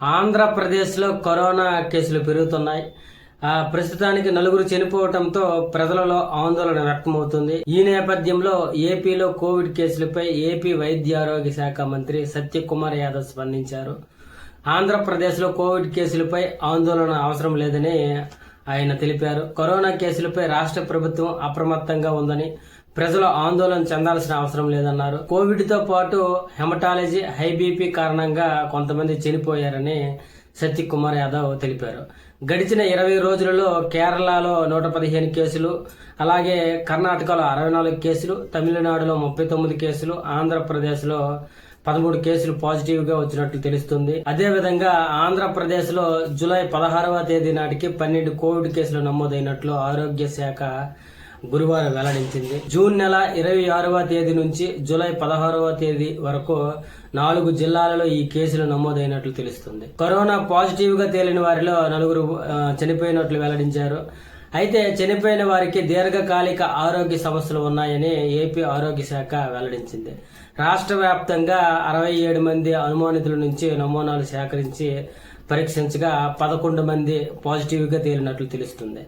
ఆంధ్రప్రదేశ్లో కరోనా కేసులు పెరుగుతున్నాయి. ప్రస్తుతానికి 4 చనిపోవడంతో ప్రజలలో ఆందోళన వ్యక్తమవుతుంది. ఈ నేపథ్యంలో ఏపీలో కోవిడ్ కేసులపై ఏపీ వైద్య ఆరోగ్య శాఖ మంత్రి సత్యకుమార్ యాదవ్ స్పందించారు. ఆంధ్రప్రదేశ్లో కోవిడ్ కేసులపై ఆందోళన అవసరం లేదని ఆయన తెలిపారు. కరోనా కేసులపై రాష్ట్ర ప్రభుత్వం అప్రమత్తంగా ఉందని, ప్రజలు ఆందోళన చెందాల్సిన అవసరం లేదన్నారు. కోవిడ్ తో పాటు హెమటాలజీ, హై బీపీ కారణంగా కొంతమంది చనిపోయారని సత్యకుమార్ యాదవ్ తెలిపారు. గడిచిన 20 రోజులలో కేరళలో 115 కేసులు, అలాగే కర్ణాటకలో 64 కేసులు, తమిళనాడులో 39 కేసులు, ఆంధ్రప్రదేశ్లో 13 కేసులు పాజిటివ్ గా వచ్చినట్లు తెలుస్తుంది. అదేవిధంగా ఆంధ్రప్రదేశ్ లో జూలై 16వ తేదీ నాటికి 12 కోవిడ్ కేసులు నమోదైనట్లు ఆరోగ్య శాఖ గురువారం వెల్లడించింది. జూన్ నెల 26వ తేదీ నుంచి జూలై 16వ తేదీ వరకు 4 జిల్లాలలో ఈ కేసులు నమోదైనట్లు తెలుస్తుంది. కరోనా పాజిటివ్ గా తేలిన వారిలో 4 చనిపోయినట్లు వెల్లడించారు. అయితే చనిపోయిన వారికి దీర్ఘకాలిక ఆరోగ్య సమస్యలు ఉన్నాయని ఏపీ ఆరోగ్య శాఖ వెల్లడించింది. రాష్ట్ర వ్యాప్తంగా 67 మంది అనుమానితుల నుంచి నమూనాలు సేకరించి పరీక్షించగా 11 మంది పాజిటివ్ గా తేలినట్లు తెలుస్తుంది.